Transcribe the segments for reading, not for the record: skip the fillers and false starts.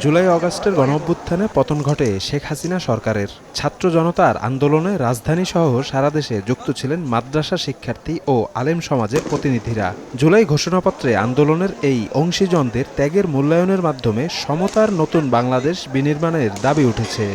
জুলাই আগস্টের গণঅভ্যুত্থানে পতন ঘটে শেখ হাসিনা সরকারের। ছাত্র জনতার আন্দোলনে রাজধানী সহ সারা দেশে যুক্ত ছিলেন মাদ্রাসা শিক্ষার্থী ও আলেম সমাজের প্রতিনিধিরা। জুলাই ঘোষণাপত্রে আন্দোলনের এই অংশীজনদের ত্যাগের মূল্যায়নের মাধ্যমে সমতার নতুন বাংলাদেশ বিনির্মাণের দাবি উঠেছে।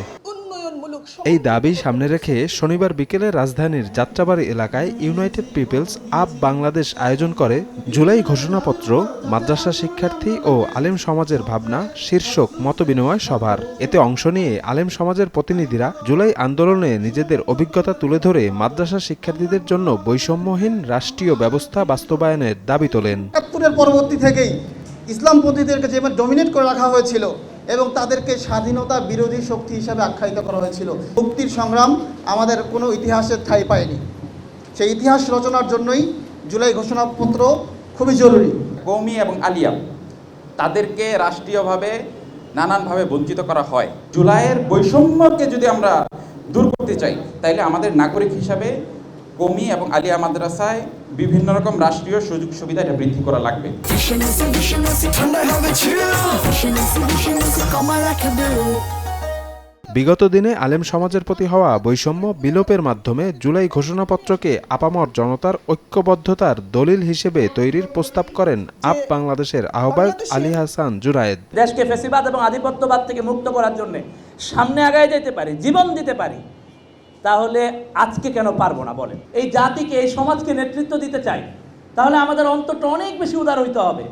এই দাবি সামনে রেখে শনিবার বিকেলে রাজধানীর যাত্রাবাড়ী এলাকায় ইউনাইটেড পিপলস আপ বাংলাদেশ আয়োজন করে জুলাই ঘোষণাপত্র, মাদ্রাসা শিক্ষার্থী ও আলেম সমাজের ভাবনা শীর্ষক মতবিনিময় সভার। এতে অংশ নিয়ে আলেম সমাজের প্রতিনিধিরা জুলাই আন্দোলনে নিজেদের অভিজ্ঞতা তুলে ধরে মাদ্রাসা শিক্ষার্থীদের জন্য বৈষম্যহীন রাষ্ট্রীয় ব্যবস্থা বাস্তবায়নের দাবি তোলেন। পরবর্তী থেকেই ইসলামপন্থীদেরকে যেভাবে ডমিনেট করে রাখা হয়েছিল এবং তাদেরকে স্বাধীনতা বিরোধী শক্তি হিসাবে আখ্যায়িত করা হয়েছিল। মুক্তির সংগ্রাম আমাদের কোনো ইতিহাসের ঠাঁই পায়নি। সেই ইতিহাস রচনার জন্যই জুলাই ঘোষণাপত্র খুবই জরুরি। কওমি এবং আলিয়া তাদেরকে রাষ্ট্রীয়ভাবে নানানভাবে বঞ্চিত করা হয়। জুলাইয়ের বৈষম্যকে যদি আমরা দূর করতে চাই তাইলে আমাদের নাগরিক হিসাবে কওমি এবং আলিয়া মাদ্রাসায় বিভিন্ন রকম রাষ্ট্রীয় সুযোগ সুবিধা এটা বৃদ্ধি করা লাগবে। বিগত দিনে আলেম সমাজের প্রতি হওয়া বৈষম্য বিলোপের মাধ্যমে জুলাই ঘোষণাপত্রকে আপামর জনতার ঐক্যবদ্ধতার দলিল হিসেবে তৈরির প্রস্তাব করেন আপ বাংলাদেশের আহ্বায়ক আলী হাসান জুরায়েদ। দেশকে ফ্যাসিবাদ এবং আধিপত্যবাদ থেকে মুক্ত করার জন্য সামনে আগায় যেতে পারি, জীবন দিতে পারি, তাহলে আজকে কেন পারবো না বলেন? এই জাতিকে, এই সমাজকে নেতৃত্ব দিতে চাই, তাহলে আমাদের অন্তরটা অনেক বেশি উদার হইতে হবে।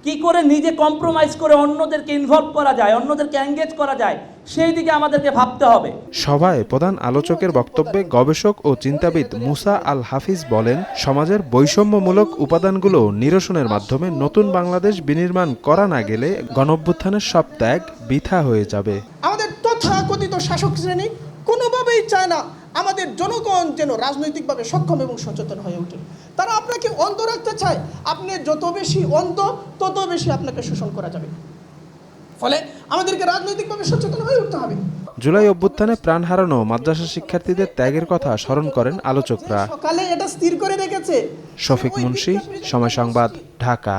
কি করে নিজে কম্প্রোমাইজ করে অন্যদেরকে ইনভলভ করা যায়, অন্যদেরকে এঙ্গেজ করা যায়, সেই দিকে আমাদেরকে ভাবতে হবে। সভায় প্রধান আলোচকের বক্তব্যে গবেষক ও চিন্তাবিদ মুসা আল হাফিজ বলেন, সমাজের বৈষম্যমূলক উপাদানগুলো নিরসনের মাধ্যমে নতুন বাংলাদেশ বিনির্মাণ করা না গেলে গণঅভ্যুত্থানের সব ত্যাগ বৃথা হয়ে যাবে। আমাদের তথাকথিত শাসক শ্রেণী কোনোভাবেই চায় না আমাদের জনগণ যেন রাজনৈতিকভাবে সক্ষম এবং সচেতন হয়ে ওঠে। তারা আপনাকে অন্ধ রাখতে চায়। আপনি যত বেশি অন্ধ তত বেশি আপনাকে শোষণ করা যাবে। ফলে আমাদেরকে রাজনৈতিকভাবে সচেতন হয়ে উঠতে হবে। জুলাই অভ্যুত্থানে প্রাণ হারানো মাদ্রাসা শিক্ষার্থীদের ত্যাগের কথা স্মরণ করেন আলোচকরা। সকালে এটা স্থির করে রেখেছে। শফিক মুন্সি, সময় সংবাদ, ঢাকা।